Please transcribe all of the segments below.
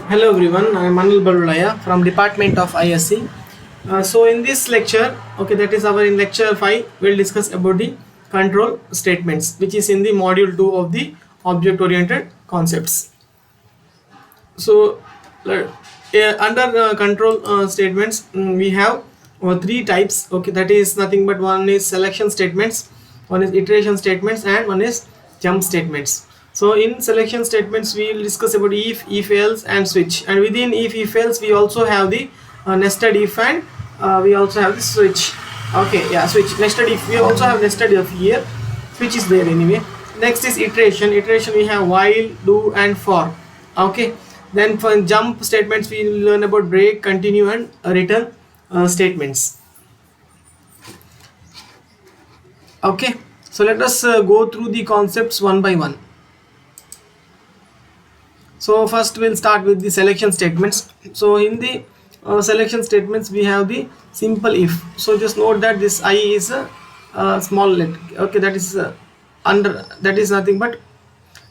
Hello everyone, I am Anil Barulaya from Department of ISC. So in this lecture, that is our in lecture 5, we'll discuss about the control statements, which is in the module 2 of the object oriented concepts. So under control statements, we have three types. That is nothing but one is selection statements, one is iteration statements, and one is jump statements. So in selection statements, we will discuss about if else, and switch. And within if else, we also have the nested if, and we also have the switch. Switch, nested if. We also have nested if here. Switch is there anyway. Next is iteration. Iteration we have while, do, and for. Then for jump statements, we will learn about break, continue, and return statements. So let us go through the concepts one by one. So first we'll start with the selection statements. So in the selection statements, we have the simple if. So just note that this I is a small letter. That is that is nothing but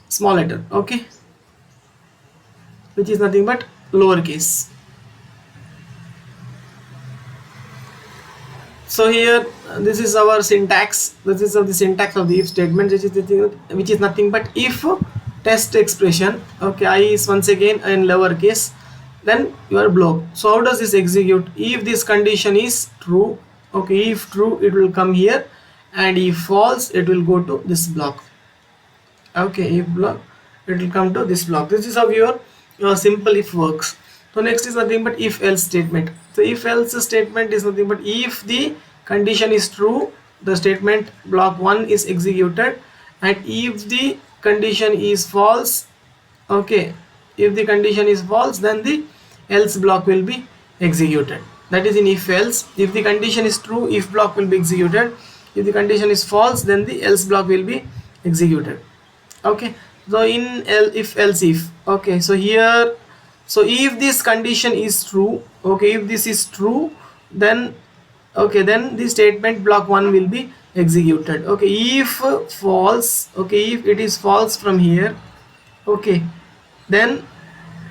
small letter. Which is nothing but lowercase. So here this is our syntax. This is the syntax of the if statement, which is nothing but if test expression. I is once again in lowercase, then your block. So how does this execute? If this condition is true, if true, it will come here, and if false, it will go to this block. If block, it will come to this block. This is how your simple if works. So next is nothing but if else statement. So if else statement is nothing but if the condition is true, the statement block 1 is executed, and if the condition is false, if the condition is false, then the else block will be executed. That is in if else. If the condition is true, if block will be executed. If the condition is false, then the else block will be executed. So in if else if, so here, so if this condition is true, if this is true, then then the statement block 1 will be executed. If false, if it is false from here, then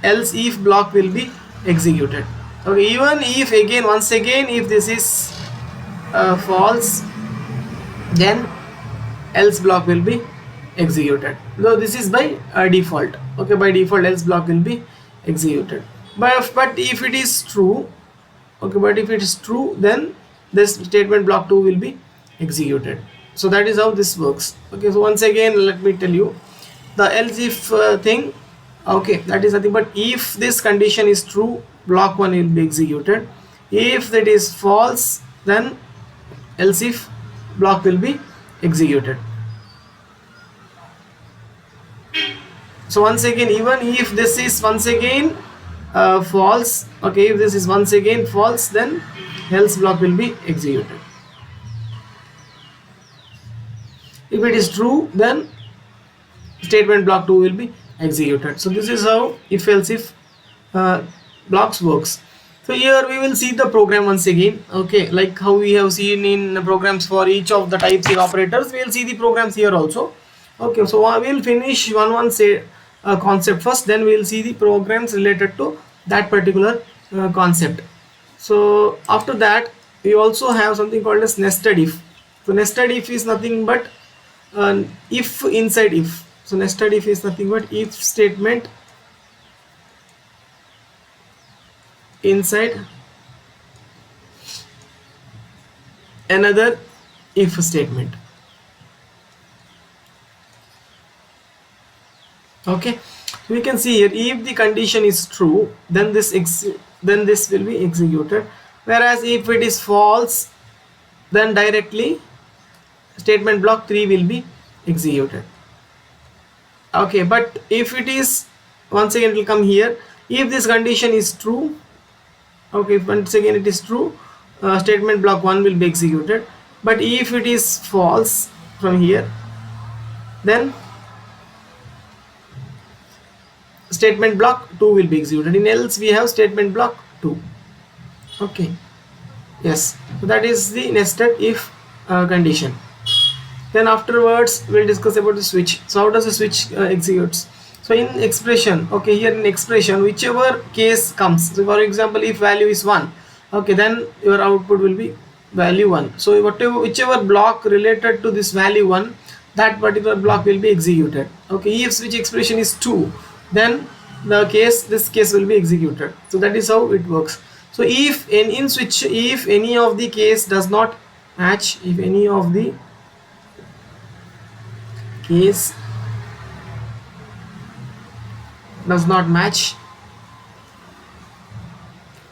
else if block will be executed. Even if again, once again, if this is false, then else block will be executed. So this is by default. By default else block will be executed. But if it is true, but if it is true, then this statement block 2 will be executed. So that is how this works. So once again, let me tell you the else if thing. That is nothing but if this condition is true, block 1 will be executed. If that is false, then else if block will be executed. So once again, even if this is once again false, if this is once again false, then else block will be executed. If it is true, then statement block 2 will be executed. So this is how if else if blocks works. So here we will see the program once again. Like how we have seen in programs for each of the types of operators, we will see the programs here also. So we will finish one say concept first, then we will see the programs related to that particular concept. So after that, we also have something called as nested if. So nested if is nothing but if inside if. So nested if is nothing but if statement inside another if statement. We can see here, if the condition is true, then this will be executed, whereas if it is false, then directly statement block 3 will be executed. But if it is, once again it will come here, if this condition is true, once again it is true, statement block 1 will be executed. But if it is false from here, then statement block 2 will be executed. In else we have statement block 2. Okay, yes, so that is the nested if condition. Then afterwards we'll discuss about the switch. So how does the switch executes? So in expression, okay, here in expression, whichever case comes, so for example if value is 1, okay, then your output will be value 1. So whatever, whichever block related to this value 1, that particular block will be executed. Okay, if switch expression is 2, then this case will be executed. So that is how it works. So if in switch, if any of the case does not match, if any of the case does not match,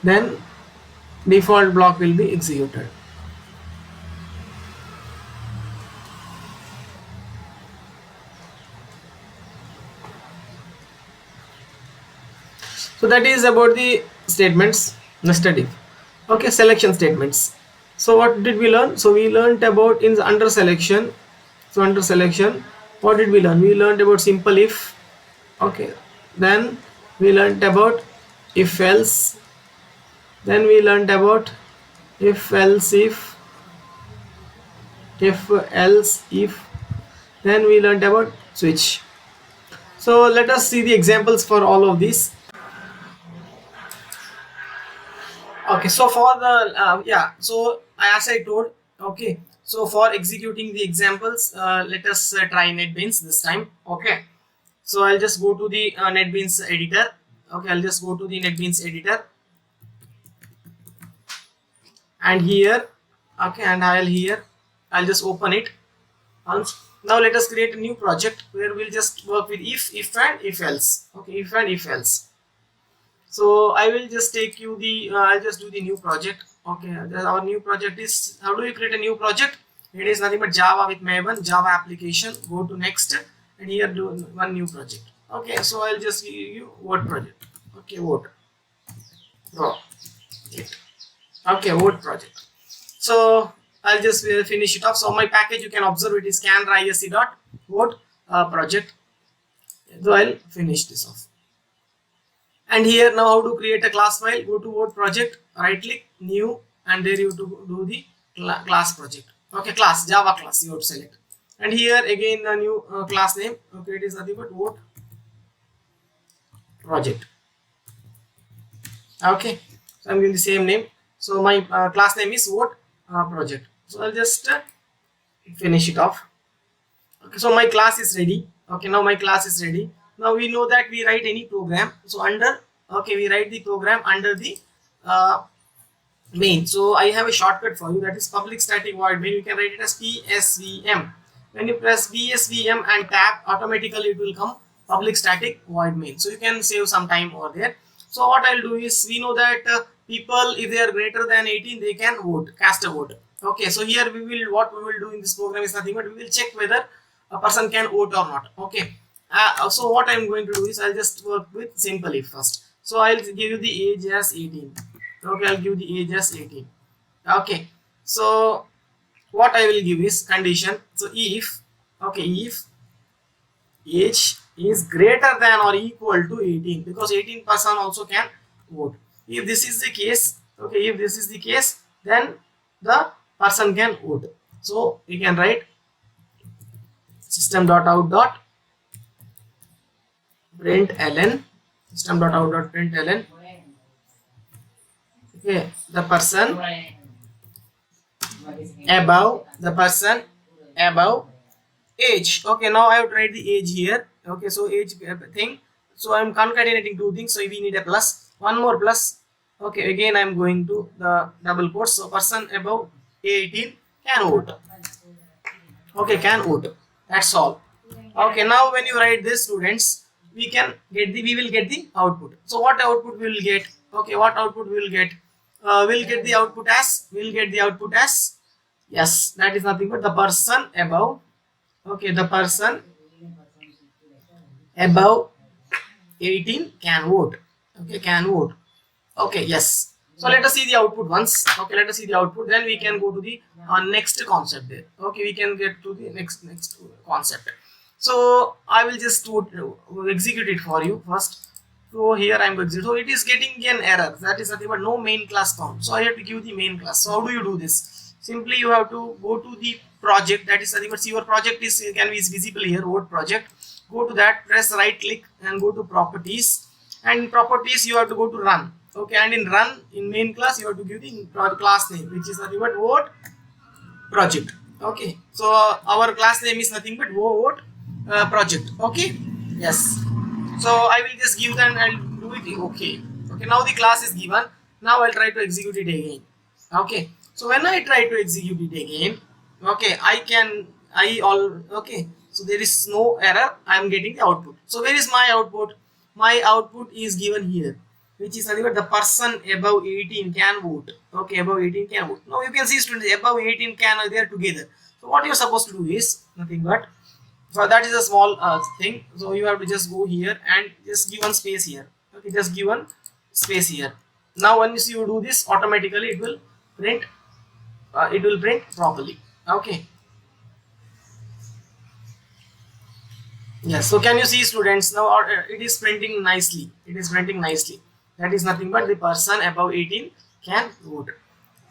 then default block will be executed. So that is about the statements, nested if. Okay, selection statements. So what did we learn? So we learned about in the under selection. So under selection, what did we learn? We learned about simple if. Okay, then we learned about if else, then we learned about if else if else if, then we learned about switch. So let us see the examples for all of these. Okay, so for the so as I told, okay, so for executing the examples, let us try NetBeans this time. Okay, so I'll just go to the NetBeans editor. Okay, I'll just go to the NetBeans editor, and here, okay, and I'll just open it. Now let us create a new project where we'll just work with if and if else. Okay, if and if else. So I will just take you the I'll just do the new project. Okay, our new project is, how do you create a new project? It is nothing but Java with Maven, Java application. Go to next, and here do one new project. Okay, so I'll just give you Word project. Okay, Word project. Okay, Word project. So I'll just finish it off. So my package, you can observe it is scanrisc.word project. So I'll finish this off. And here now how to create a class file, go to Word project, right click, new, and there you have to do the class project. Okay, class, Java class you have to select. And here again the new class name, okay, it is nothing but Word project. Okay, so I'm giving the same name. So my class name is Word project. So I'll just finish it off. Okay, so my class is ready. Okay, now my class is ready. Now we know that we write any program. So under, okay, we write the program under the main. So I have a shortcut for you, that is public static void main. You can write it as PSVM. When you press PSVM and tab, automatically it will come public static void main. So you can save some time over there. So what I'll do is, we know that people, if they are greater than 18, they can vote, cast a vote. Okay, so here what we will do in this program is nothing but we will check whether a person can vote or not. Okay, so what I'm going to do is, I'll just work with simple if first. So I'll give you the age as 18. Okay, I'll give the age as 18. Okay, so what I will give is condition. So if, okay, if age is greater than or equal to 18, because 18 person also can vote. If this is the case, okay, if this is the case, then the person can vote. So we can write system.out.println, system.out.println, okay, the person above age. Okay, now I have to write the age here. Okay, so age thing, so I'm concatenating two things, so we need a plus, one more plus. Okay, again I'm going to the double quotes. So person above 18 can vote. Okay, can vote, that's all. Okay, now when you write this, students, we will get the output. So what output we will get? Okay, what output we will get? We'll get the output as, yes, that is nothing but the person above, okay, the person above 18 can vote. Okay, can vote. Okay, yes. So let us see the output once. Okay, let us see the output, then we can go to the next concept there. Okay, we can get to the next concept. So I will just execute it for you first. So here I'm going to execute. So it is getting an error, that is nothing but no main class found. So I have to give the main class. So how do you do this? Simply you have to go to the project, that is nothing but, see, your project is can be visible here, word project. Go to that, press right click and go to properties, and in properties you have to go to run. Okay, and in run, in main class, you have to give the class name, which is nothing but word project. Okay, so our class name is nothing but word project. Okay, yes. So I will just give that and I'll do it. Okay, okay, now the class is given. Now I'll try to execute it again. Okay, so when I try to execute it again, okay, okay, so there is no error, I am getting the output. So where is my output? My output is given here, which is nothing but the person above 18 can vote. Okay, above 18 can vote. Now you can see students above 18 can, they are together. So what you're supposed to do is nothing but, so that is a small thing. So you have to just go here and just give one space here. Okay, just give one space here. Now once you do this, automatically it will print. It will print properly. Okay. Yes. So can you see students now? It is printing nicely. It is printing nicely. That is nothing but the person above 18 can vote.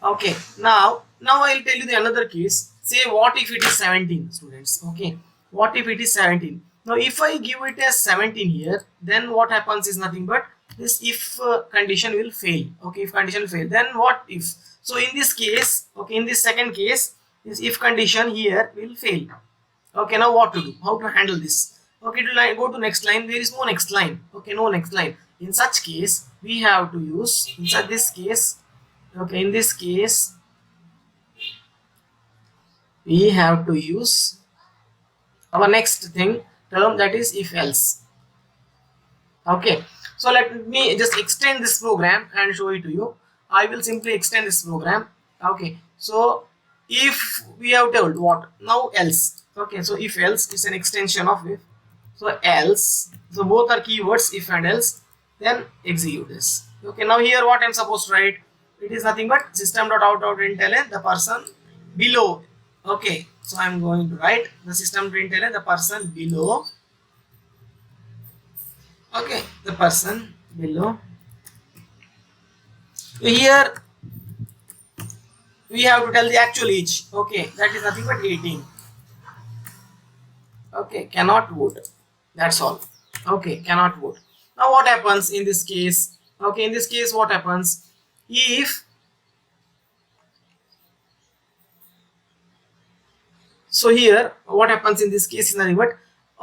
Okay. Now I'll tell you the another case. Say what if it is 17, students? Okay. What if it is 17? Now if I give it as 17 here, then what happens is nothing but this if condition will fail. Okay. If condition will fail, then what if? So in this case, okay, in this second case, this if condition here will fail. Okay, now what to do? How to handle this? Okay, to go to next line. There is no next line. Okay, no next line. In such case, we have to use, inside this case, okay, in this case, we have to use our next thing term, that is if else. Okay, so let me just extend this program and show it to you. I will simply extend this program. Okay, so if we have told what, now else. Okay, so if else is an extension of if. So else, so both are keywords, if and else. Then execute this. Okay, now here what I'm supposed to write, it is nothing but system.out.println the person below. Okay, so I'm going to write the system.println the person below. Okay, the person below. Here we have to tell the actual age. Okay, that is nothing but 18. Okay, cannot vote. That's all. Okay, cannot vote. Now what happens in this case? Okay, in this case what happens? If, so here what happens in this case is nothing but,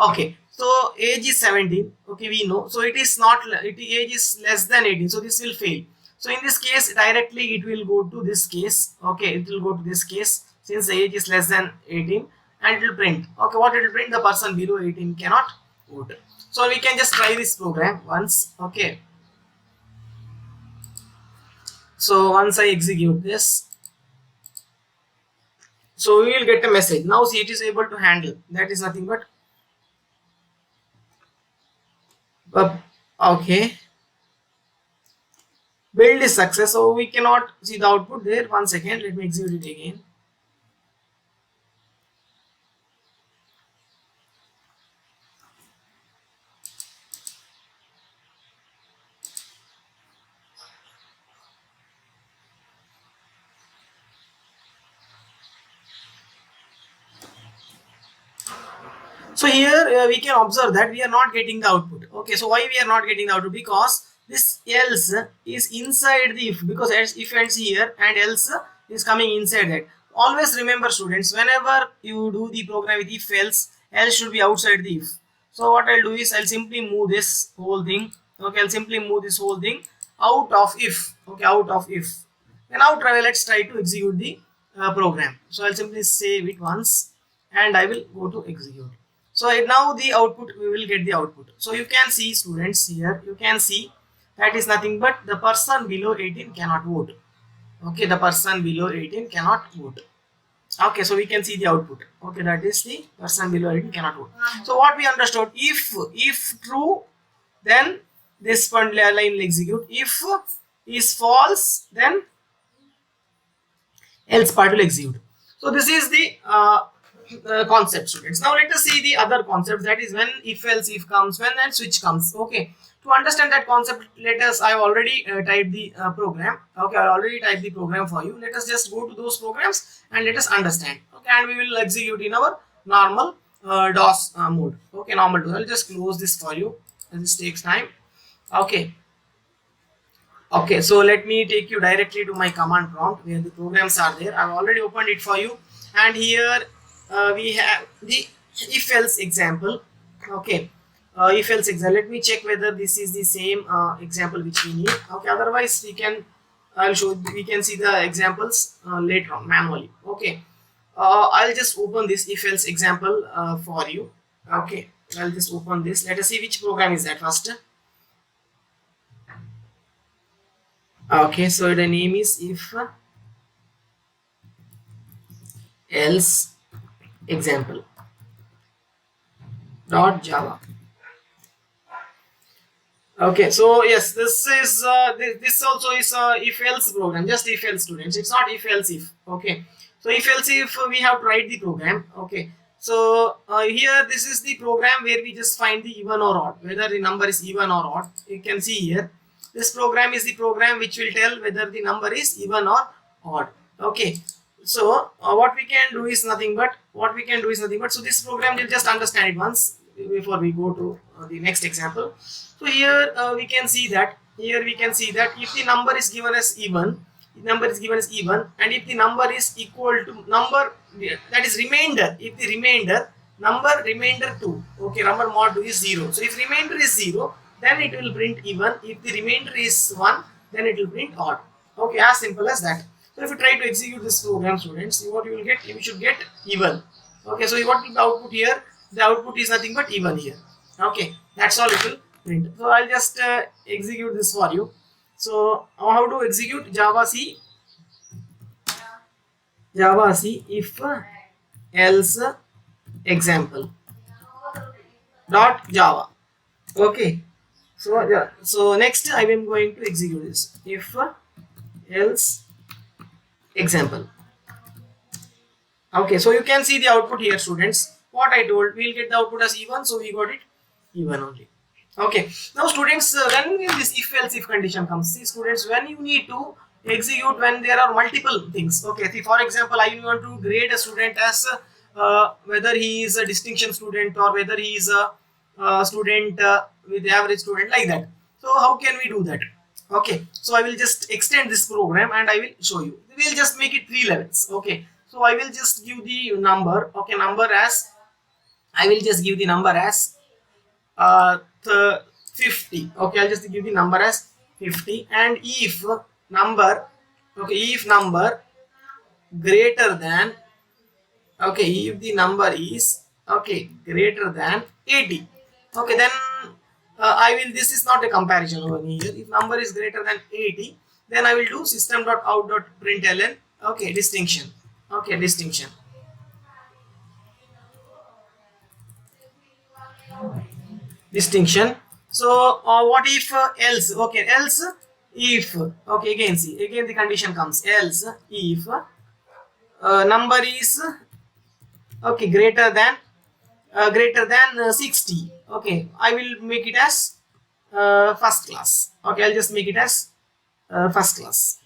okay, so age is 17. Okay, we know. So it is not, age is less than 18. So this will fail. So in this case directly it will go to this case. Okay, it will go to this case since the age is less than 18, and it will print. Okay, what it will print? The person below 18 cannot vote. So we can just try this program once. Okay, so once I execute this, so we will get a message. Now see, it is able to handle. That is nothing but, okay, build is success. So we cannot see the output there. 1 second, let me execute it again. So here we can observe that we are not getting the output. Okay, so why we are not getting the output? Because this else is inside the if, because if ends here and else is coming inside that. Always remember students, whenever you do the program with if else should be outside the if. So what I'll do is I'll simply move this whole thing. Okay, I'll simply move this whole thing out of if. Okay, out of if. And now let's try to execute the program. So I'll simply save it once and I will go to execute. So now the output, we will get the output. So you can see students here, you can see that is nothing but the person below 18 cannot vote. Okay, the person below 18 cannot vote. Okay, so we can see the output. Okay, that is the person below 18 cannot vote. So what we understood, if true, then this point line will execute. If is false, then else part will execute. So this is the concept, students. Now let us see the other concepts, that is when if else if comes, when and switch comes. Okay, to understand that concept, let us, I have already typed the program. Okay, I already typed the program for you. Let us just go to those programs and let us understand. Okay, and we will execute in our normal DOS mode. Okay, normal DOS. I'll just close this for you, and this takes time. Okay. Okay, so let me take you directly to my command prompt where the programs are there. I've already opened it for you, and here we have the if else example. Okay, if else example. Let me check whether this is the same example which we need. Okay, otherwise we can, I'll show, we can see the examples later on manually. Okay, I'll just open this if else example for you. Okay, I'll just open this. Let us see which program is that first. Okay, so the name is if else example dot java. Okay, so yes, this is this also is if else program, just if else, students. It's not if else if. Okay, so if else if we have tried the program. Okay, so here this is the program where we just find the even or odd, whether the number is even or odd. You can see here, this program is the program which will tell whether the number is even or odd. Okay, so what we can do is nothing but, so this program will just understand it once before we go to the next example. So here we can see that, if the number is given as even, and if the number is equal to number, that is remainder, if the remainder 2, okay, number mod 2 is 0. So if remainder is 0, then it will print even. If the remainder is 1, then it will print odd. Okay, as simple as that. So if you try to execute this program, students, what you will get, you should get even. Okay, so what is the output here? The output is nothing but even here. Okay, that's all it will print. So I'll just execute this for you. So how to execute? Java C if else example dot java. Okay, so yeah, so next I am going to execute this if else example. Okay, so you can see the output here, students. What I told, we'll get the output as even, so we got it even only. Okay, now students, when this if else if condition comes, see students, when you need to execute when there are multiple things. Okay, see, for example, I want to grade a student as whether he is a distinction student or whether he is a student with average student, like that. So how can we do that? Okay, so I will just extend this program and I will show you. We will just make it 3 levels. Okay, so I will just give the number. Okay, I will just give the number as 50. Okay, I'll just give the number as 50, and if number, okay, if number greater than, okay, if the number is, okay, greater than 80, okay, then I will, this is not a comparison over here. If number is greater than 80, then I will do system.out.println, okay, distinction. Okay, distinction. So what if else? Okay, else if, okay, again see, again the condition comes, else if number is, okay, greater than 60. Okay, I will make it as first class. Okay, I'll just make it as first class.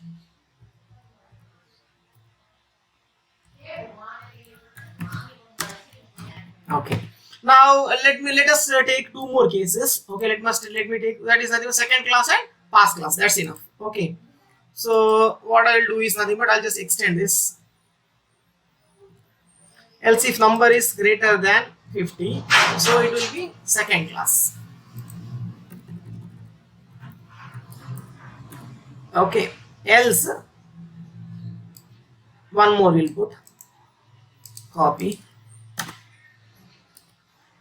Okay, now let us take 2 more cases. Okay, let me take, that is nothing but second class and past class. That's enough. Okay, so what I'll do is nothing but I'll just extend this. Else if number is greater than 50, so it will be second class. Okay, else one more we'll put, copy,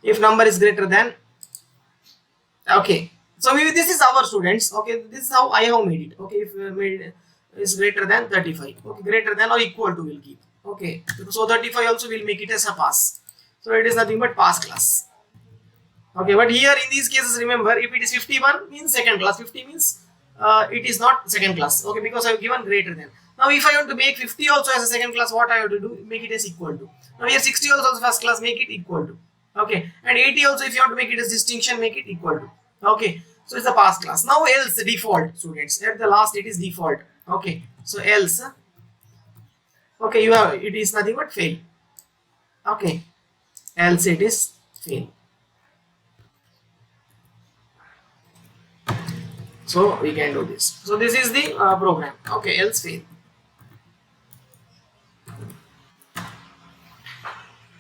if number is greater than, okay, so this is our students. Okay, this is how I have made it. Okay, if made is greater than 35, okay, greater than or equal to will keep. Okay, so 35 also will make it as a pass, so it is nothing but pass class. Okay, but here in these cases, remember, if it is 51 means second class, 50 means it is not second class. Okay, because I have given greater than. Now if I want to make 50 also as a second class, what I have to do? Make it as equal to. Now here 60 also as first class, make it equal to. Okay, and 80 also, if you want to make it as distinction, make it equal to. Okay, so it's the past class. Now else default, students, at the last it is default. Okay, so else, okay, you have, it is nothing but fail. Okay, else it is fail. So we can do this. So this is the program. Okay, else fail.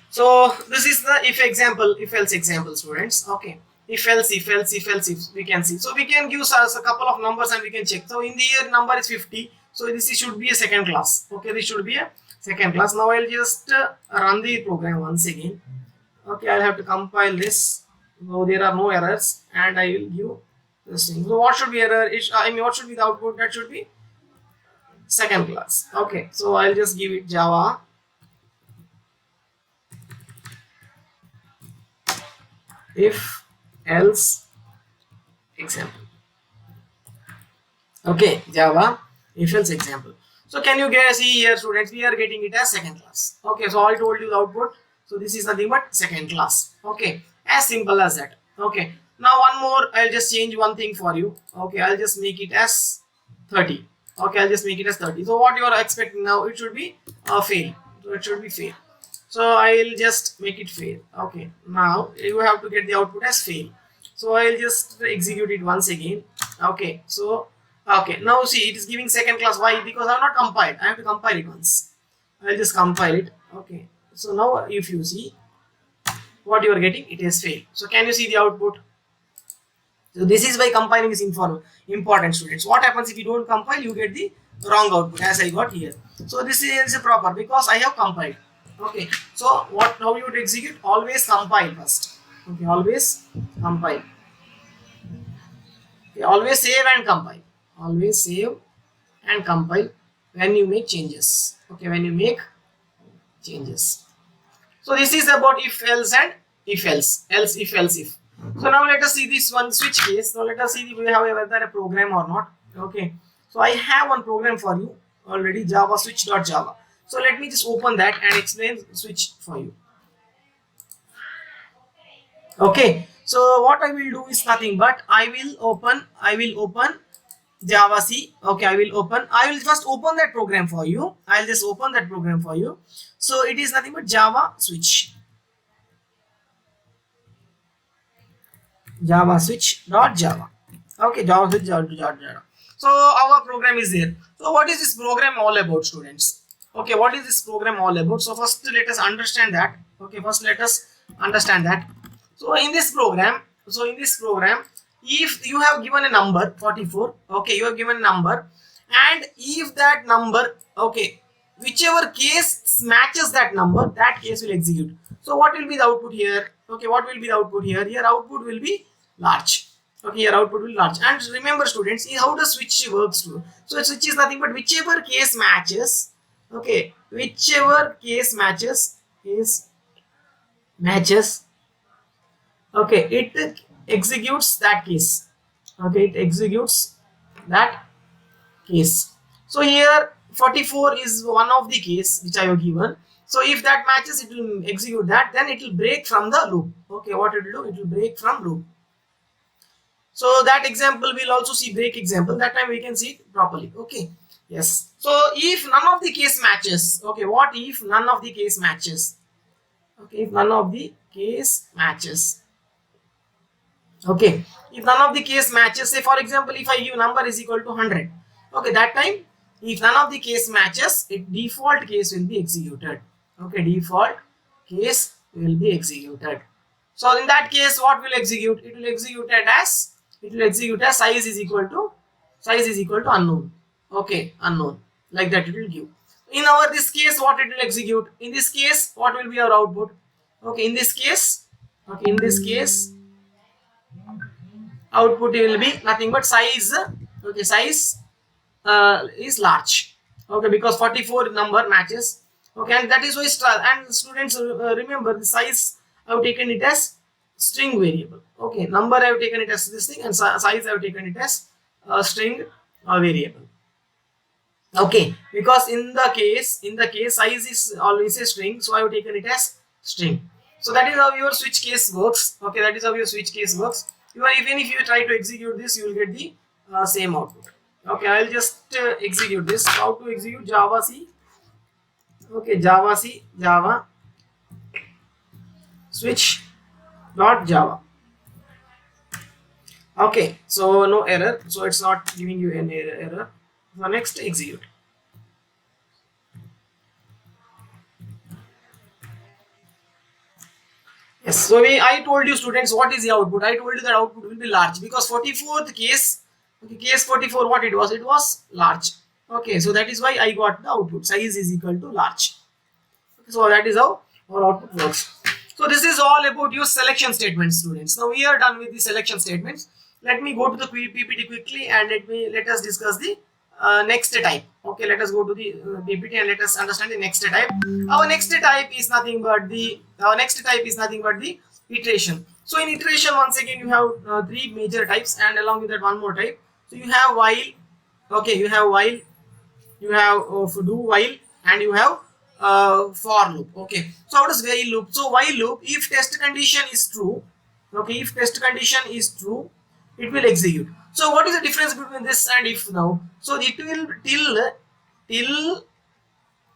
So this is the if example, if else example, students. Okay, if else, if else, if else, if we can see. So we can give us a couple of numbers and we can check. So in the year number is 50. So this should be a second class. Okay, this should be a second class. Now I'll just run the program once again. Okay, I'll have to compile this. So there are no errors, and I will give this thing. So what should be error? I mean, what should be the output? That should be second class. Okay, so I'll just give it Java. If else example. Okay, Java if else example. So can you get see here, students, we are getting it as second class. Okay, so I told you the output. So this is nothing but second class. Okay, as simple as that. Okay, now one more, I'll just change one thing for you. Okay, I'll just make it as 30. Okay, I'll just make it as 30. So what you are expecting now, it should be fail. So it should be fail. So I'll just make it fail. Okay, now you have to get the output as fail. So I'll just execute it once again. Okay, so okay, now see, it is giving second class. Why? Because I have not compiled. I have to compile it once. I'll just compile it. Okay, so now if you see what you are getting, it has failed. So can you see the output? So this is why compiling is important, students. What happens if you don't compile? You get the wrong output, as I got here. So this is proper because I have compiled. Okay, so how you would execute? Always compile first. Okay, always compile. Okay, always save and compile. Always save and compile when you make changes. Okay, when you make changes. So this is about if else and if else, else if else if. So now let us see this one switch case. Now let us see if we have whether a program or not. Okay, so I have one program for you already, Java switch.java. So let me just open that and explain switch for you. Okay, so what I will do is nothing but I will open Java C. Okay, I will just open that program for you. I'll just open that program for you. So it is nothing but Java switch. Java switch.java. Okay, Java switch.java. So our program is there. So what is this program all about, students? Okay, what is this program all about? So first let us understand that. Okay, first let us understand that. So in this program, if you have given a number 44, okay, you have given a number, and if that number, okay, whichever case matches that number, that case will execute. So what will be the output here? Okay, what will be the output here? Here output will be large. Okay, here output will be large. And remember, students, how the switch works too. So switch is nothing but whichever case matches. Okay, whichever case matches. Okay, it executes that case. Okay, it executes that case. So here 44 is one of the case which I have given. So if that matches, it will execute that. Then it will break from the loop. Okay, what it will do? It will break from loop. So that example we'll also see break example. That time we can see it properly. Okay. Yes. So if none of the case matches. Okay. What if none of the case matches? Okay. If none of the case matches. Okay. If none of the case matches, say for example, if I give number is equal to 100. Okay. That time, if none of the case matches, it default case will be executed. Okay. Default case will be executed. So in that case, what will execute? It will execute as size is equal to unknown. Okay, unknown. Like that it will give. In this case, what it will execute? In this case, what will be our output? Okay, in this case, output will be nothing but size. Okay, size is large. Okay, because 44 number matches. Okay, and that is why and students remember the size I have taken it as string variable. Okay, number I have taken it as this thing, and size I have taken it as string variable. Okay, because in the case size is always a string, so I have taken it as string. So that is how your switch case works. Okay, that is how your switch case works. Even if you try to execute this, you will get the same output. Okay, I'll just execute this. How to execute Java C? Okay, Java C, Java switch dot Java. Okay, so no error, so it's not giving you any error. So next, execute. Yes, so I told you students what is the output. I told you that output will be large because 44th case, okay, case 44, what it was large. Okay, so that is why I got the output. Size is equal to large. Okay, so that is how our output works. So this is all about your selection statements, students. Now we are done with the selection statements. Let me go to the PPT quickly and let us discuss the next type. Okay, let us go to the PPT and let us understand the next type. Our next type is nothing but the iteration. So in iteration, once again you have three major types, and along with that one more type. So you have while. Okay, you have while, you have do while, and you have for loop. Okay, so how does while loop? So while loop, if test condition is true, okay, if test condition is true, it will execute. So what is the difference between this and if now? So it will till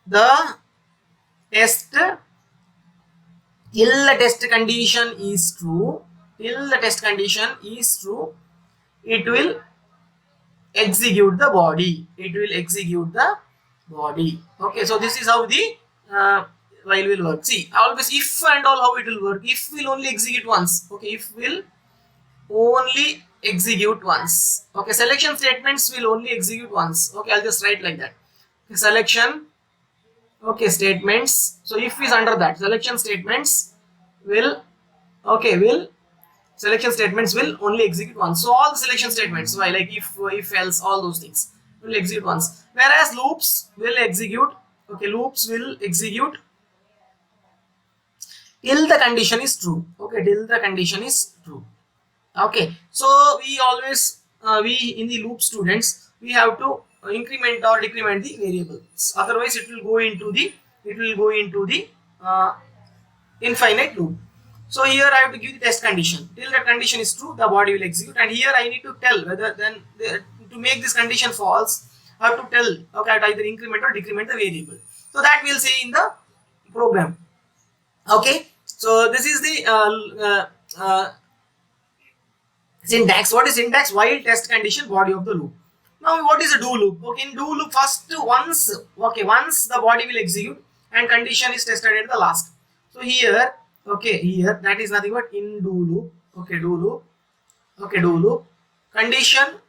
the test till the test condition is true, till the test condition is true, it will execute the body, it will execute the body. Okay, so this is how the uh, while will work. See, always if and all, how it will work. If will only execute once. Okay, if will only execute once. Okay, selection statements will only execute once. Okay, I'll just write like that. Okay, selection, okay, statements. So if is under that, selection statements will, okay, will selection statements will only execute once. So all the selection statements, why, like if else, all those things will execute once. Whereas loops will execute, okay, loops will execute till the condition is true. Okay, till the condition is true. Okay, so we always we in the loop students, we have to increment or decrement the variables. Otherwise, it will go into the infinite loop. So here I have to give the test condition. Till that condition is true, the body will execute. And here I need to tell whether to make this condition false, I have to tell, okay, I have to either increment or decrement the variable. So that we'll say in the program. Okay. So this is the syntax. What is syntax? While test condition, body of the loop. Now what is a do loop? Okay, in do loop, first once the body will execute and condition is tested at the last. So here, okay, here that is nothing but in do loop. Okay, do loop. Okay, do loop. Condition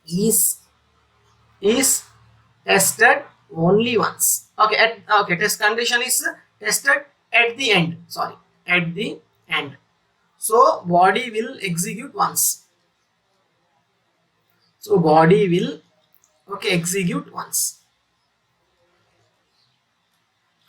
is tested only once. Okay, test condition is tested at the end. Sorry, at the end. So body will execute once. So body will, okay, execute once.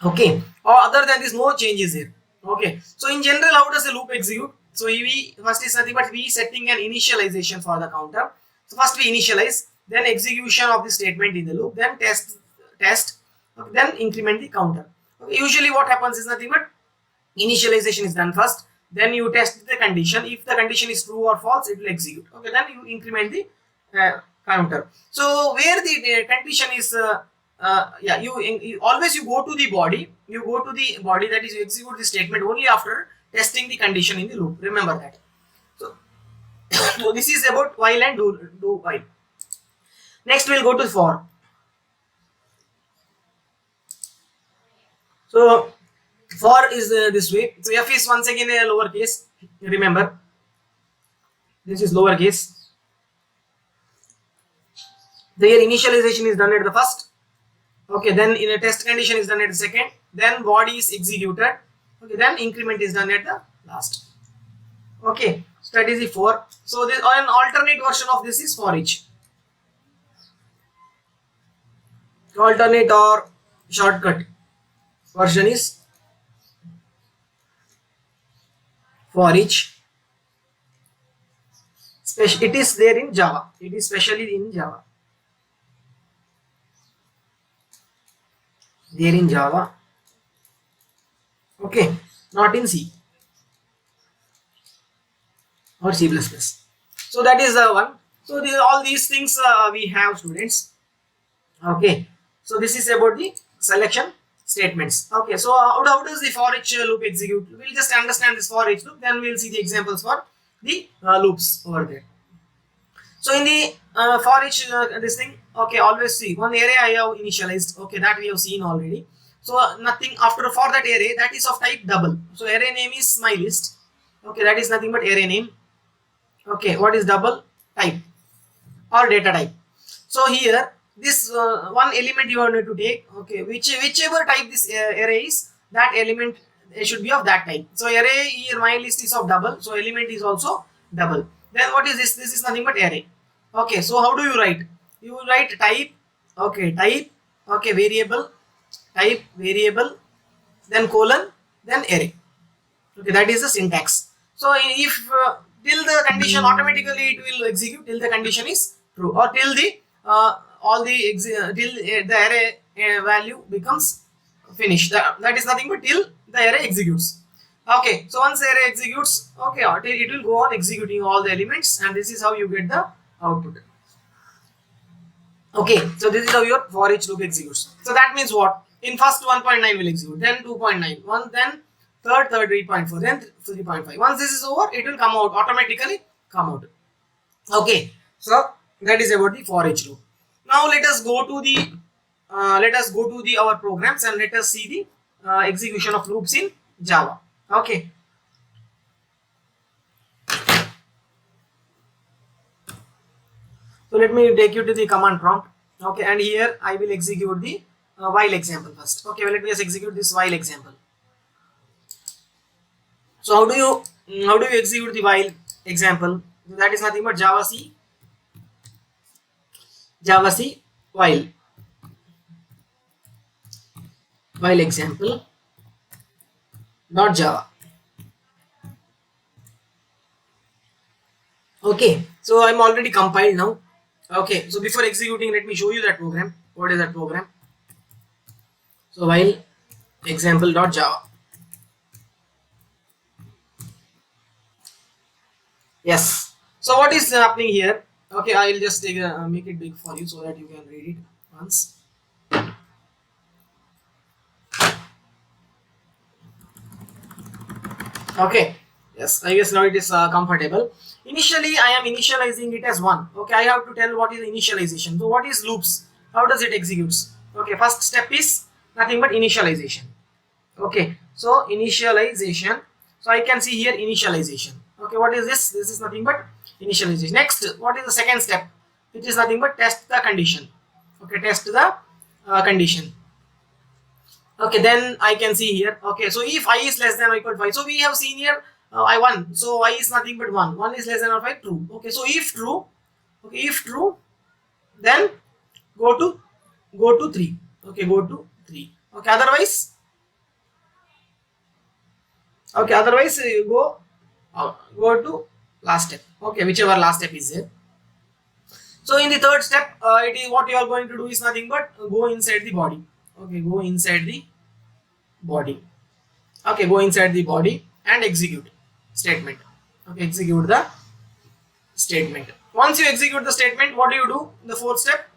Okay, or other than this, no changes here. Okay, so in general, how does a loop execute? So we first is nothing but we setting an initialization for the counter. So first we initialize, then execution of the statement in the loop, then test, okay, then increment the counter. Okay, usually what happens is nothing but initialization is done first, then you test the condition. If the condition is true or false, it will execute. Okay, then you increment the counter. So where the condition is yeah, you always you go to the body, that is you execute the statement only after testing the condition in the loop. Remember that. So, so this is about while and do while. Next we'll go to for. So for is this way. So f is once again a lowercase. Remember, this is lowercase. Their initialization is done at the first. Okay, then in a test condition is done at the second. Then body is executed. Okay, then increment is done at the last. Okay, so that is the for. So this an alternate version of this is for each. Alternate or shortcut version is for each. It is there in Java. It is specially in Java. there in Java. Okay, not in C or C++. So that is the one. So all these things we have, students. Okay, so this is about the selection statements. Okay, so how does the for each loop execute? We'll just understand this for each loop, then we'll see the examples for the loops over there. So in the for each this thing, okay, always see one array I have initialized. Okay, that we have seen already. So nothing after for that array, that is of type double. So array name is my list. Okay, that is nothing but array name. Okay, what is double? Type or data type. So here this one element you are going to take. Okay, whichever type this array is, that element should be of that type. So array here my list is of double, so element is also double. Then what is this? This is nothing but array. Okay, so how do you write? You write type. Okay, type. Okay, variable. Type variable. Then colon. Then array. Okay, that is the syntax. So if till the condition, automatically it will execute till the condition is true, or till the till the array value becomes finished. That is nothing but till the array executes. Okay, so once the array executes, okay, it will go on executing all the elements, and this is how you get the output. Okay, so this is how your for each loop executes. So that means what? In first 1.9 will execute, then 2.9, then third 3.4, then 3.5. Once this is over, it will come out automatically. Come out. Okay, so that is about the for each loop. Now let us go to the our programs and let us see the execution of loops in Java. Okay. So let me take you to the command prompt. Okay, and here I will execute the while example first. Okay, well, let me just execute this while example. So how do you execute the while example? That is nothing but Java C while example dot Java. Okay, so I'm already compiled now. Okay, so before executing, let me show you that program. What is that program? So while example dot Java. Yes. So what is happening here? Okay, I will just make it big for you so that you can read it once. Okay. Yes, I guess now it is comfortable. Initially, I am initializing it as 1. Okay, I have to tell what is initialization. So what is loops? How does it executes? Okay, first step is nothing but initialization. Okay, so initialization. So I can see here initialization. Okay, what is this? This is nothing but initialization. Next, what is the second step? It is nothing but test the condition. Okay, test the condition. Okay, then I can see here. Okay, so if I is less than or equal to 5, so we have seen here I 1. So I is nothing but 1. 1 is less than or 5, true. Okay, so if true, okay, if true, then go to 3. Okay, go to 3. Okay, otherwise you go to last step. Okay, whichever last step is there. So in the third step, it is what you are going to do is nothing but go inside the body. Okay, go inside the body. Okay, go inside the body and execute statement. Okay, execute the statement. Once you execute the statement, what do you do? In the fourth step,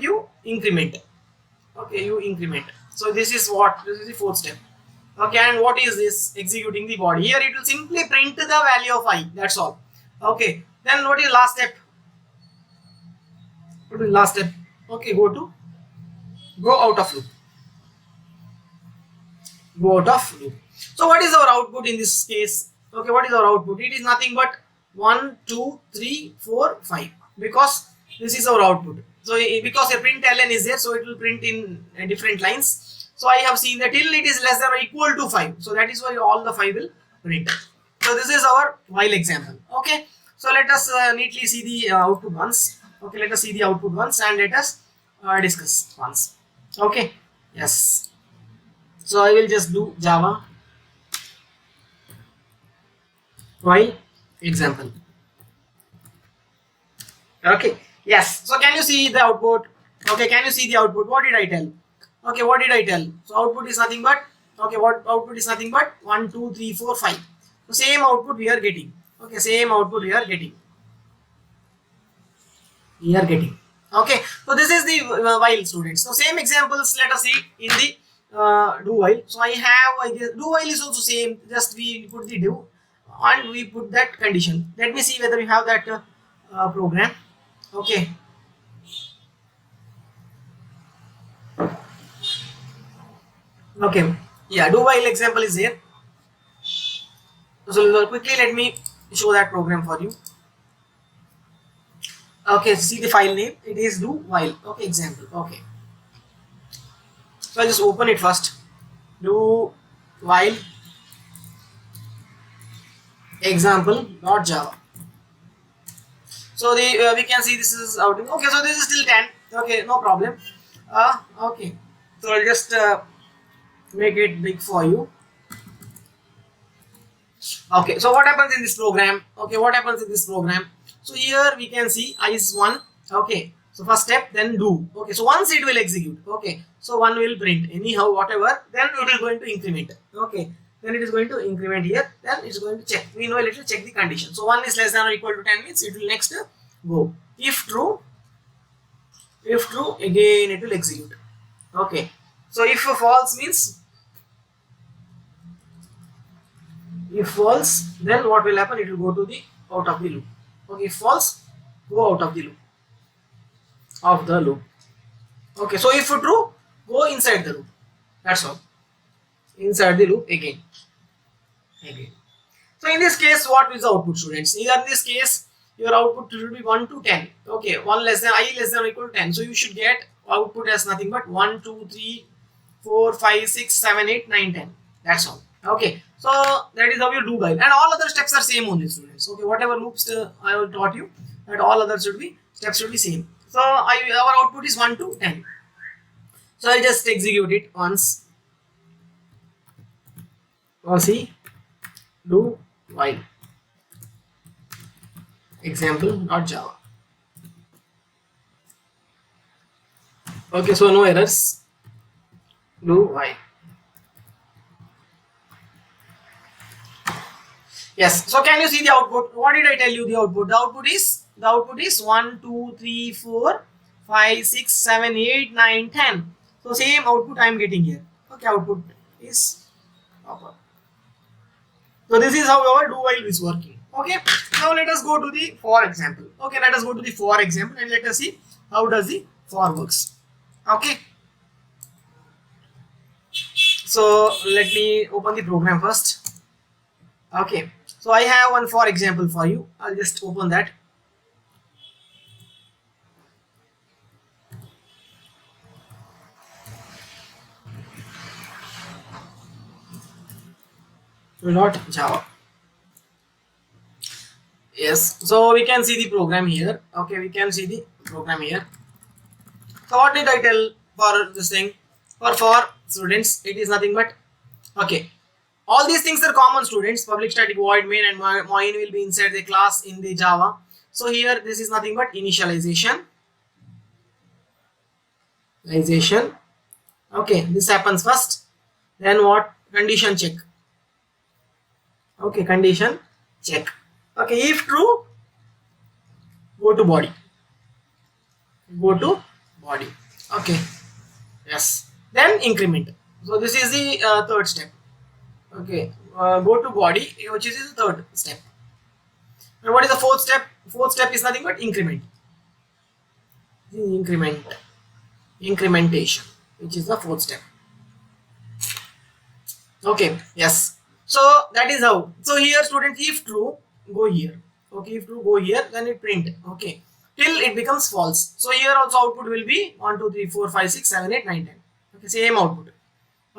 you increment. Okay, you increment. So this is the fourth step. Okay, and what is this? Executing the body. Here it will simply print the value of I. That's all. Okay, then what is last step? What is last step? Okay, go out of loop. Go out of loop. So what is our output in this case? Okay, what is our output? It is nothing but 1, 2, 3, 4, 5, because this is our output. So because a print ln is there, so it will print in different lines. So I have seen that till it is less than or equal to 5. So that is why all the 5 will print. So this is our while example. Okay. So let us neatly see the output once. Okay, let us see the output once and let us discuss once. Okay. Yes. So I will just do Java while example. Okay. Yes. So can you see the output? Okay. Can you see the output? What did I tell? Okay, what did I tell? So output is nothing but, okay, what output is nothing but 1 2 3 4 5. So same output we are getting. Okay, same output we are getting. Okay, so this is the while, students. So same examples let us see in the do while. So I guess do while is also same, just we put the do and we put that condition. Let me see whether we have that program. Okay, okay, yeah, do while example is here. So quickly let me show that program for you. Okay, see the file name, it is do while. Okay, example. Okay, so I'll just open it first. Do while example dot java. So the we can see this is outing. Okay, so this is still 10. Okay, no problem. Okay, so I'll just make it big for you. Okay, so what happens in this program? Okay, what happens in this program? So here we can see I is 1. Okay, so first step, then do. Okay, so once it will execute. Okay, so 1 will print anyhow, whatever, then it is going to increment. Okay, then it is going to increment here, then it's going to check. We know, it will check the condition. So 1 is less than or equal to 10 means it will next go. If true, again it will execute. Okay, so if false means, if false, then what will happen? It will go to the out of the loop. Okay, if false, go out of the loop. Okay, so if true, go inside the loop. That's all. Inside the loop again. So in this case, what is the output, students? Here in this case, your output should be 1 to 10. Okay, 1 less than I less than or equal to 10. So you should get output as nothing but 1, 2, 3, 4, 5, 6, 7, 8, 9, 10. That's all. Okay, so that is how you do while, and all other steps are same only, students. Okay, whatever loops I have taught you, that all other steps should be same. So our output is 1 to 10. So I'll just execute it once. See, do while example not Java. Okay, so no errors. Do while. Yes. So can you see the output? What did I tell you? The output. The output is 1, 2, 3, 4, 5, 6, 7, 8, 9, 10. So same output I am getting here. Okay, output is proper. So this is how our do while is working. Okay. Now let us go to the for example. Okay, let us go to the for example and let us see how does the for works. Okay. So let me open the program first. Okay. So I have one for example for you. I'll just open that. Not Java. Yes, so we can see the program here. Okay, we can see the program here. So what did I tell for this thing? For students, it is nothing but, okay, all these things are common, students. Public static void main and main will be inside the class in the Java. So here this is nothing but initialization. Okay, this happens first. Then what? Condition check. Okay, condition check. Okay, if true, go to body. Okay, yes, then increment. So this is the third step. Okay, go to body, which is the third step. And what is the fourth step? Fourth step is nothing but incrementation, which is the fourth step. Okay, yes, so that is how. So here, students, if true, go here. Okay, if true, go here, then it print. Okay, till it becomes false. So here also output will be 1, 2, 3, 4, 5, 6, 7, 8, 9, 10. Okay, same output.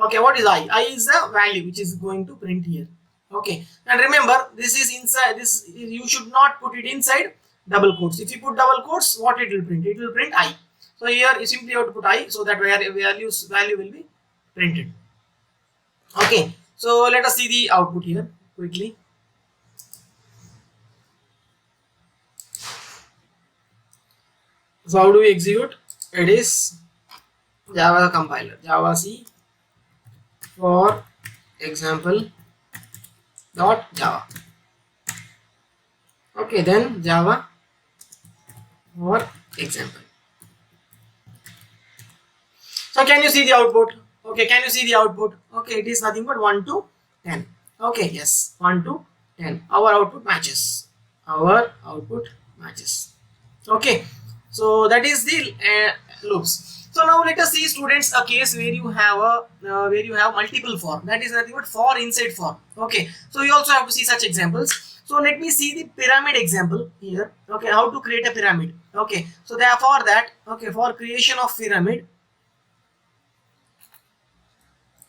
Okay, what is I? I is the value which is going to print here. Okay, and remember, this is inside. This you should not put it inside double quotes. If you put double quotes, what it will print? It will print I. So here you simply have to put I, so that value will be printed. Okay, so let us see the output here quickly. So how do we execute? It is, Java compiler, Java C for example dot Java. Okay, then Java for example. So can you see the output? Okay, can you see the output? Okay, it is nothing but 1 to 10. Okay, yes, 1 to 10. Our output matches. Our output matches. Okay, so that is the loops. So now let us see, students, a case where you have multiple for. That is nothing but for inside for. Okay, so you also have to see such examples. So let me see the pyramid example here. Okay, how to create a pyramid. Okay, so therefore that, okay, for creation of pyramid,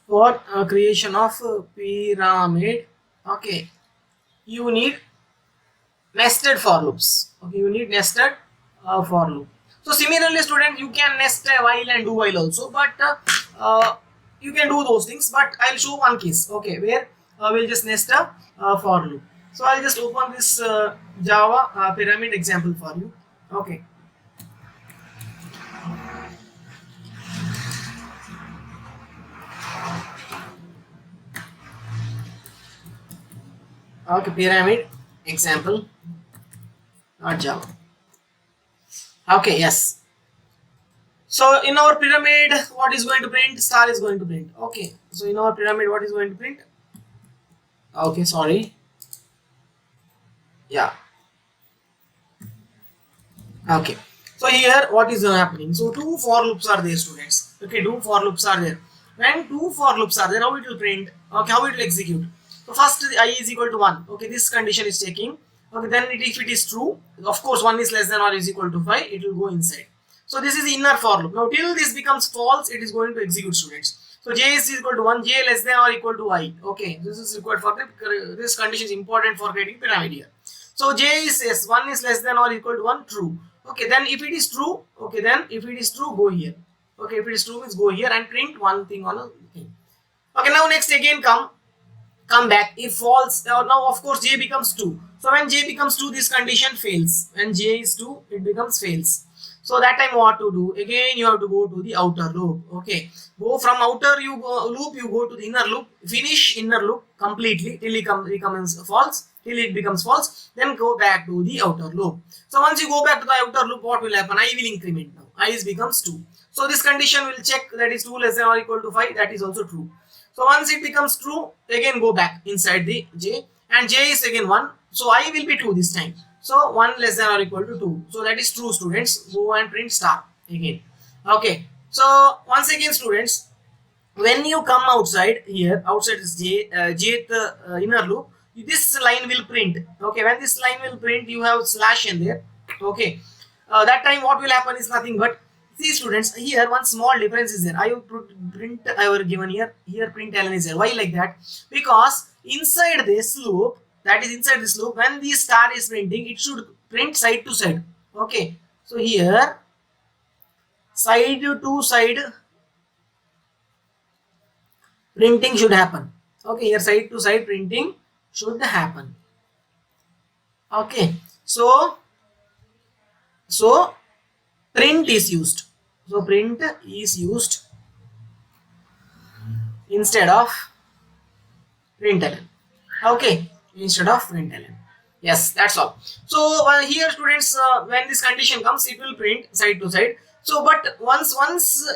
for creation of pyramid, okay, you need nested for loops. Okay, you need nested for loop. So similarly, student, you can nest a while and do while also, but you can do those things, but I'll show one case, okay, where we'll just nest a for loop. So I'll just open this Java pyramid example for you. Okay, okay, pyramid example Java. Okay, yes. So in our pyramid, what is going to print? Star is going to print. Okay. So in our pyramid, what is going to print? Okay, sorry. Yeah. Okay. So here, what is happening? So two for loops are there, students. Okay, two for loops are there. When two for loops are there, how it will print? Okay, how it will execute? So first, I is equal to 1. Okay, this condition is checking. Okay, then if it is true, of course 1 is less than or is equal to 5, it will go inside. So this is the inner for loop. Now till this becomes false, it is going to execute, students. So j is equal to 1, j less than or equal to I. Okay, this is required for this condition is important for creating pyramid here. So j is yes, 1 is less than or equal to 1, true. Okay, then if it is true, okay, then if it is true, go here. Okay, if it is true, means go here and print one thing on a thing. Okay, now next again come back. If false, now of course j becomes 2. So when j becomes 2, this condition fails. When j is 2, it becomes fails. So that time what to do? Again you have to go to the outer loop. Okay, go from outer loop, you go to the inner loop, finish inner loop completely till it becomes false, till it becomes false, then go back to the outer loop. So once you go back to the outer loop, what will happen? I will increment now. I is becomes 2. So this condition will check, that is 2 less than or equal to 5, that is also true. So once it becomes true, again go back inside the j, and j is again 1. So I will be 2 this time. So 1 less than or equal to 2. So that is true, students. Go and print star again. Okay. So once again, students, when you come outside here, outside this jth inner loop, this line will print. Okay. When this line will print, you have slash in there. Okay. That time what will happen is nothing but, see students, here one small difference is there. I will print, I will given here print ln is there. Why like that? Because inside this loop, that is inside this loop, when the star is printing, it should print side to side. Okay, so here side to side printing should happen. Okay, here side to side printing should happen. Okay, so print is used. So print is used instead of println. Okay, instead of println. Yes, that's all. So here, students, when this condition comes, it will print side to side. So but once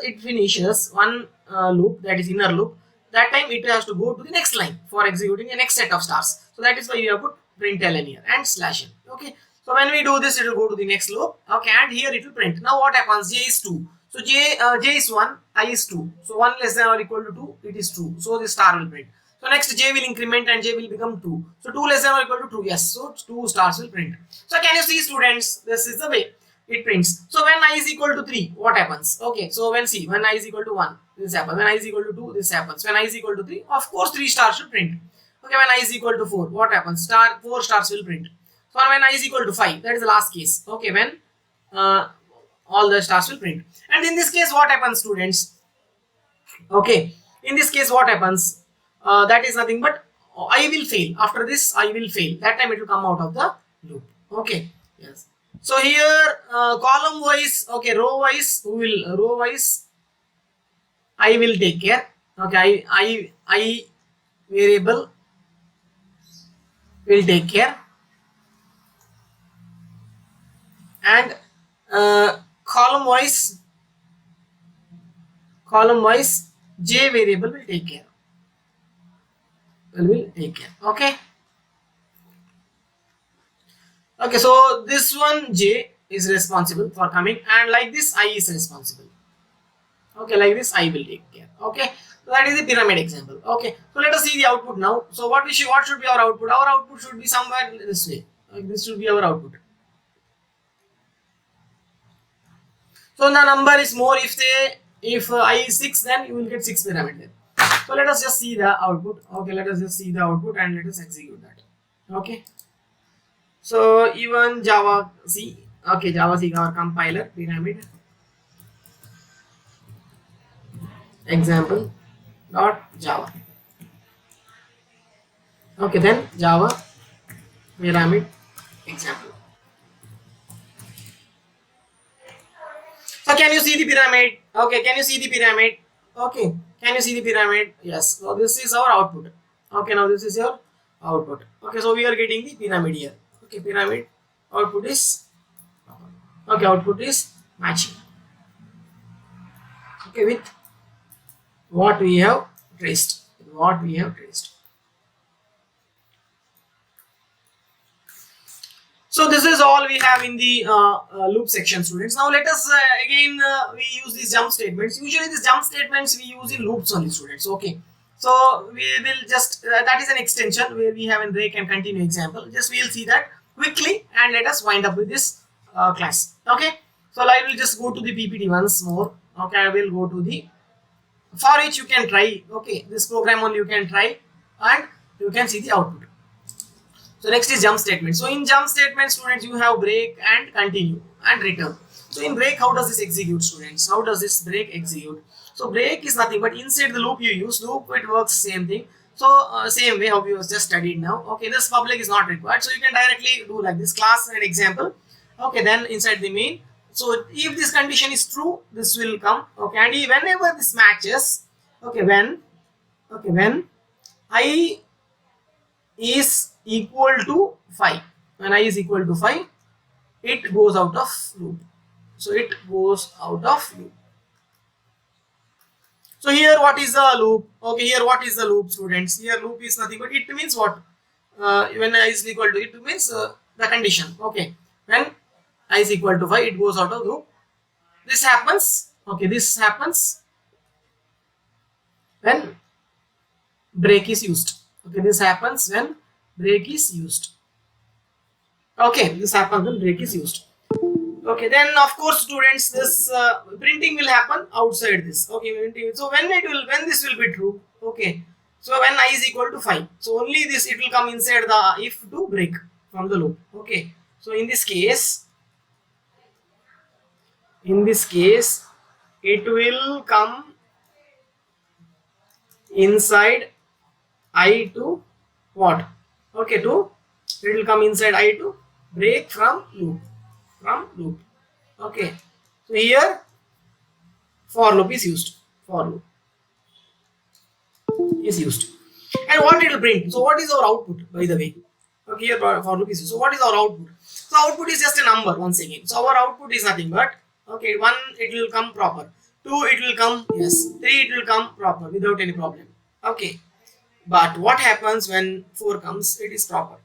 it finishes one loop, that is inner loop, that time it has to go to the next line for executing the next set of stars. So that is why you have put println here and slash n. Okay, so when we do this, it will go to the next loop. Okay, and here it will print. Now what happens? J is 2. So j is 1, I is 2. So 1 less than or equal to 2, it is true. So the star will print. So next j will increment and j will become 2. So 2 less than or equal to 2. Yes. So 2 stars will print. So can you see, students? This is the way it prints. So when I is equal to 3, what happens? Okay. So when I is equal to 1, this happens. When I is equal to 2, this happens. When I is equal to 3, of course 3 stars should print. Okay. When I is equal to 4, what happens? 4 stars will print. So when I is equal to 5, that is the last case. Okay. When all the stars will print. And in this case, what happens, students? Okay. In this case, what happens? That is nothing but I will fail. After this, I will fail. That time it will come out of the loop. Okay. Yes. So here, column wise, okay, row wise, we will row wise. I will take care. Okay, I variable will take care, and column wise j variable will take care. Will take care. Okay. Okay, so this one j is responsible for coming, and like this I is responsible. Okay, like this I will take care. Okay, so that is the pyramid example. Okay, so let us see the output now. So what should be our output? Our output should be somewhere this way. Like this should be our output. So the number is more if I is 6, then you will get 6 pyramid there. So let us just see the output. Okay, let us just see the output and let us execute that. Okay. So even Java C, okay, Java C our compiler pyramid example dot Java. Okay, then Java pyramid example. So can you see the pyramid? Okay, can you see the pyramid? Okay, can you see the pyramid? Yes. So this is our output. Okay, now this is your output. Okay, so we are getting the pyramid here. Okay, pyramid output is output is matching. Okay, with what we have traced. What we have traced. So this is all we have in the loop section, students. Now let us again we use these jump statements. Usually these jump statements we use in loops only, students. Okay, so we will just that is an extension where we have a break and continue example. Just we will see that quickly and let us wind up with this class. Okay, so I will just go to the PPT once more. Okay, I will go to the for each you can try. Okay, this program only you can try and you can see the output. So next is jump statement. So in jump statement, students, you have break and continue and return. So in break, how does this execute, students? How does this break execute? So break is nothing but inside the loop you use. Loop, it works same thing. So same way how we was just studied now. Okay, this public is not required. So you can directly do like this class and example. Okay, then inside the main. So if this condition is true, this will come. Okay, and whenever this matches, okay, when I is equal to 5, when I is equal to 5, it goes out of loop. So it goes out of loop. So here what is the loop? Okay, here what is the loop, students? Here loop is nothing but it means what? When I is equal to, it means the condition. Okay, when I is equal to 5, it goes out of loop. This happens. Okay, this happens when break is used. Okay, this happens when break is used. Okay, this happens when break is used. Okay, then of course, students, this printing will happen outside this. Okay, so when this will be true. Okay, so when I is equal to 5, so only this it will come inside the if to break from the loop. Okay, so in this case, it will come inside I to what? Okay, it will come inside I to break from loop. Okay, so here for loop is used. For loop is used. And what it will print? So what is our output, by the way? Okay, here for loop is used. So what is our output? So output is just a number once again. So our output is nothing but, okay, 1 it will come proper, 2 it will come, yes, 3 it will come proper without any problem. Okay, but what happens when 4 comes? It is proper.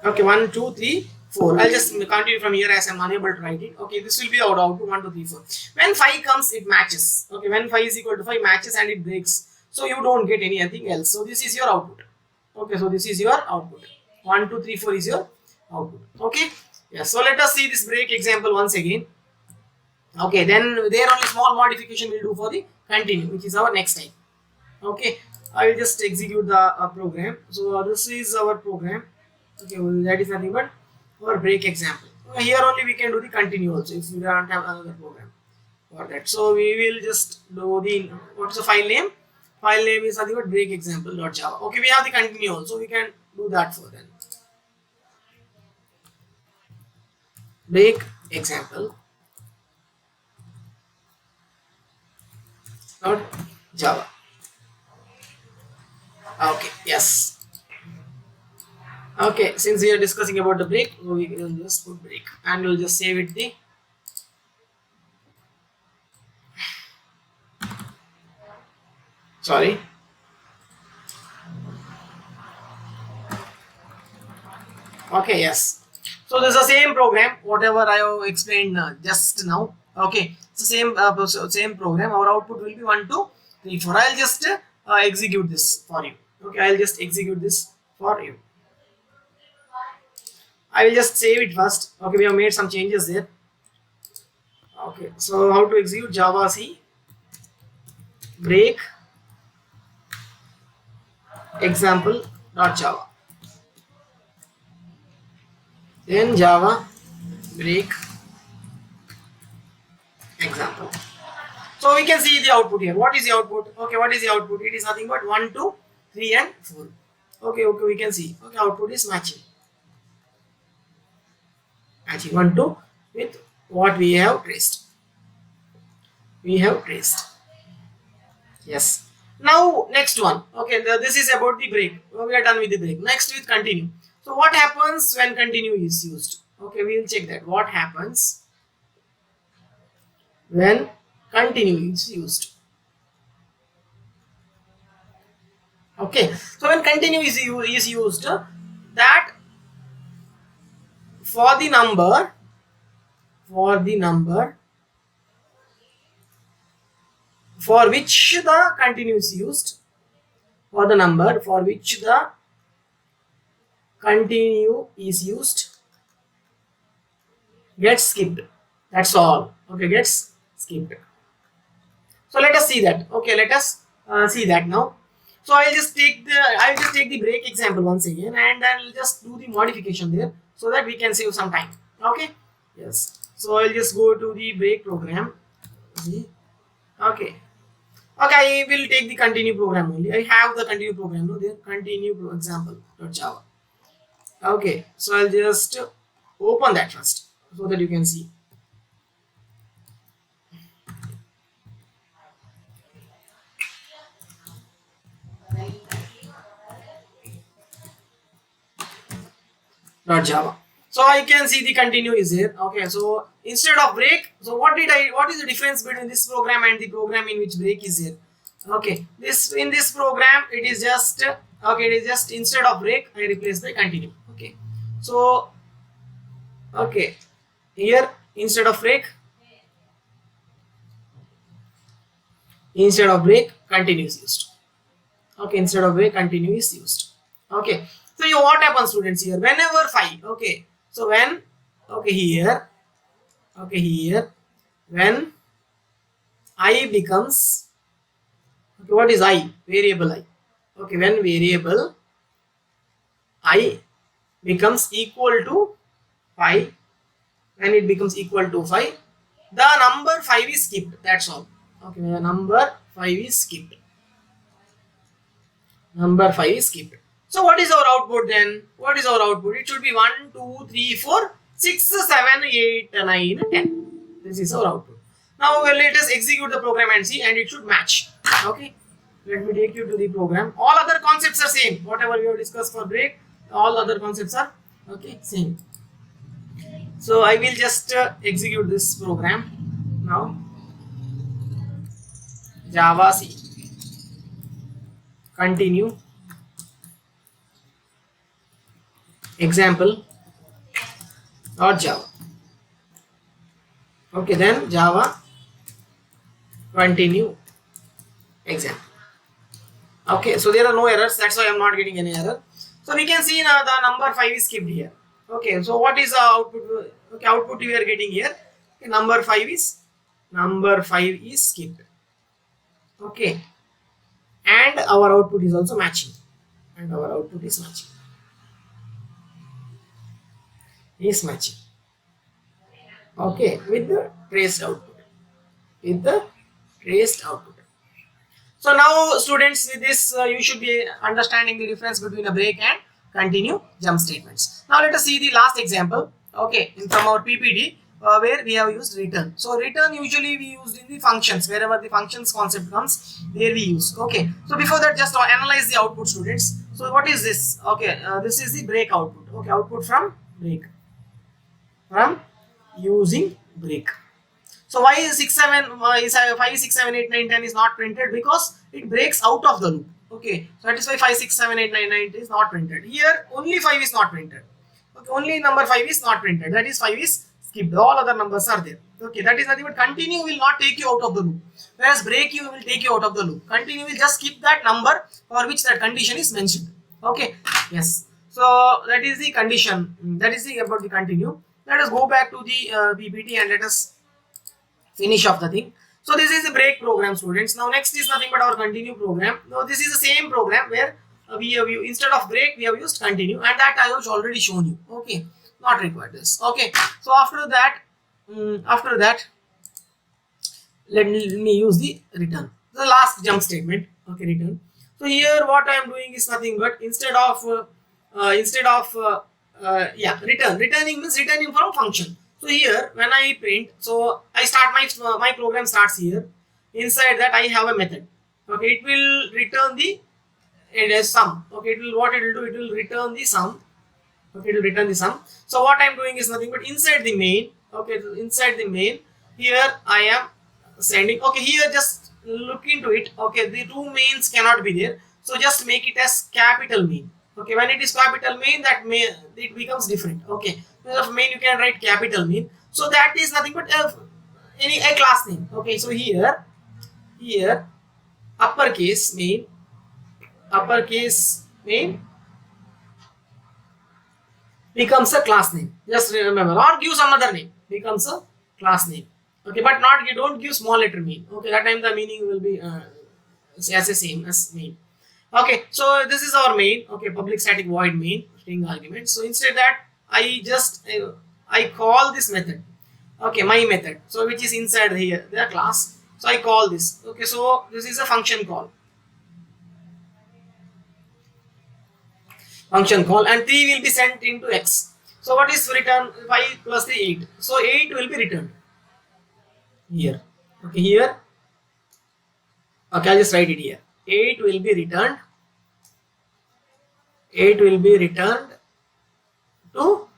Okay, 1, 2, 3, 4. I'll just continue from here as I'm unable to write it. Okay, this will be our output 1, 2, 3, 4. When 5 comes, it matches. Okay, when 5 is equal to 5 matches and it breaks. So you don't get anything else. So this is your output. Okay, so this is your output. 1, 2, 3, 4 is your output. Okay, yeah. So let us see this break example once again. Okay, then there only small modification we'll do for the continue, which is our next time. Okay, I will just execute the program. So this is our program. Okay, well, that is nothing but our break example. Here only we can do the continue also if we don't have another program for that. So we will just do the, what is the file name? File name is nothing but break example.java. Okay, we have the continue also. We can do that for then. Break example. not Java. Okay, yes. Okay, since we are discussing about the break, we will just put break and we'll just save it the. Sorry. Okay, yes. So this is the same program, whatever I have explained just now. Okay, it's the same program. Our output will be 1, 2, 3, 4. I'll just execute this for you. Okay, I'll just execute this for you. I will just save it first. Okay, we have made some changes there. Okay, so how to execute Java C break example.java. Then Java break example. So we can see the output here. What is the output? Okay, what is the output? It is nothing but 1, 2, 3 and 4. Okay, we can see. Okay, output is matching. Matching 1, 2 with what we have traced. We have traced. Yes. Now next one. Okay, this is about the break. We are done with the break. Next with continue. So what happens when continue is used? Okay, we will check that. What happens when continue is used? Okay, so when continue is used, that for the number for which the continue is used, for the number for which the continue is used, gets skipped. That's all. Okay, gets skipped. So let us see that. Okay, let us see that now. So I'll just take the break example once again, and I'll just do the modification there so that we can save some time. Okay. Yes. So I'll just go to the break program. See. Okay. Okay, I will take the continue program only. I have the continue program. No, there continue example.java. Okay. So I'll just open that first so that you can see. .java. So I can see the continue is here. Okay, so instead of break, so what is the difference between this program and the program in which break is here? Okay, in this program it is just instead of break I replace the continue. Okay, so okay, here instead of break continue is used. Okay, instead of break continue is used. Okay, so what happens, students, here whenever 5, okay, so when here when I becomes, okay, what is I? Variable I. Okay, when variable I becomes equal to 5, when it becomes equal to 5, the number 5 is skipped. That's all. Okay, the number 5 is skipped. Number 5 is skipped. So what is our output then? What is our output? It should be 1, 2, 3, 4, 6, 7, 8, 9, 10. This is our output. Now let us execute the program and see, and it should match. Okay. Let me take you to the program. All other concepts are same. Whatever we have discussed for break, all other concepts are same. So I will just execute this program now. Java C continue example .java. Okay, then Java continue example. Okay, so there are no errors. That's why I'm not getting any error. So we can see now the number 5 is skipped here. Okay, so what is the output? Okay, output we are getting here. Okay, number 5 is skipped. Okay, and our output is also matching. Is matching. Okay, with the traced output. So now, students, with this you should be understanding the difference between a break and continue jump statements. Now let us see the last example. Okay, from our PPT. where we have used return. So return usually we used in the functions, wherever the functions concept comes, there we use. Okay, so before that, just analyze the output, students. So what is this? Okay, this is the break output. Okay, output from break, from using break. So why is 6 7 5 6 7 8 9 10 is not printed? Because it breaks out of the loop. Okay, so that is why 5 6 7 8 9 9 is not printed. Here only 5 is not printed. Okay, only number 5 is not printed. That is 5 is skipped. All other numbers are there. Okay, that is nothing but continue will not take you out of the loop. Whereas break you will take you out of the loop. Continue will just skip that number for which that condition is mentioned. Okay, yes. So that is the condition. That is the about the continue. Let us go back to the PPT and let us finish off the thing. So this is the break program, students. Now next is nothing but our continue program. Now this is the same program where we have instead of break we have used continue, and that I have already shown you. Okay, not required this. Okay, so after that, let me use the return, the last jump statement. Okay, return. So here what I am doing is nothing but returning means returning from function. So here when I print, so I start my program starts here. Inside that I have a method. Okay, it will return the sum. Okay, what it will do, it will return the sum. Okay, it will return the sum. So what I am doing is nothing but inside the main. Okay, inside the main, here I am sending. Okay, here just look into it. Okay, the two mains cannot be there, so just make it as capital main. Okay, when it is capital main, that it becomes different. Okay, instead of main you can write capital main. So that is nothing but a class name. Okay, so here uppercase main becomes a class name. Just remember, or give some other name, becomes a class name. Okay, but not, you don't give small letter main. Okay, that time the meaning will be as the same as main. Okay, so this is our main. Okay, public static void main string argument. So instead that I just I call this method. Okay, my method. So which is inside here the class. So I call this. Okay, so this is a function call. Function call, and 3 will be sent into x. So what is return? 5 plus the 8. So 8 will be returned here. Okay, here. Okay, I'll just write it here. 8 will be returned. 8 will be returned to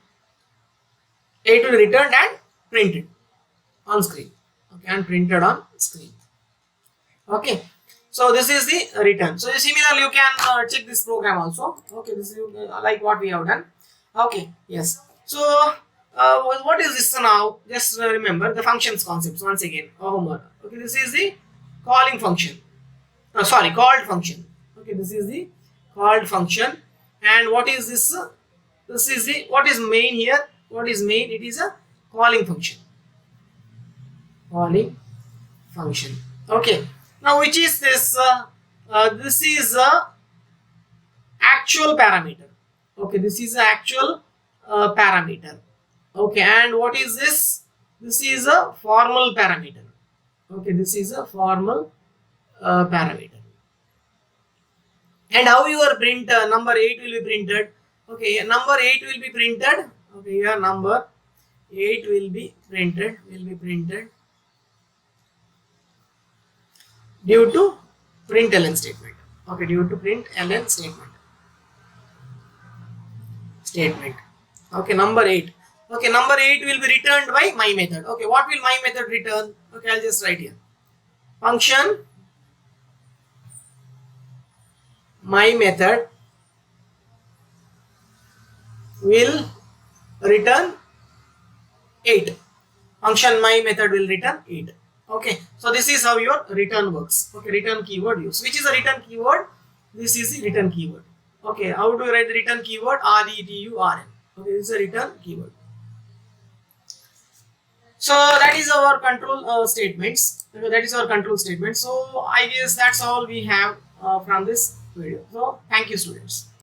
8 will be returned and printed on screen. Okay, and printed on screen. Okay. So this is the return. So similarly, you can check this program also. Okay, this is like what we have done. Okay, yes. So what is this now? Just remember the functions concepts once again. Homework. Okay, this is the calling function. Called function. Okay, this is the called function. And what is this? This is the what is main here? What is main? It is a calling function. Calling function. Okay. Now, which is this? This is a actual parameter. Okay, this is a actual parameter. Okay, and what is this? This is a formal parameter. Okay, this is a formal parameter. And how your print number 8 will be printed? Okay, number 8 will be printed. Okay, here number 8 will be printed. Due to println statement. Okay, due to println statement. Okay, number 8. Okay, number 8 will be returned by my method. Okay, what will my method return? Okay, I'll just write here. Function my method will return 8. Function my method will return 8. Okay, so this is how your return works. Okay, return keyword use. Which is a return keyword? This is the return keyword. Okay, how do you write the return keyword? RETURN. Okay, this is a return keyword. So that is our control statements. Okay, that is our control statement. So I guess that's all we have from this video. So thank you, students.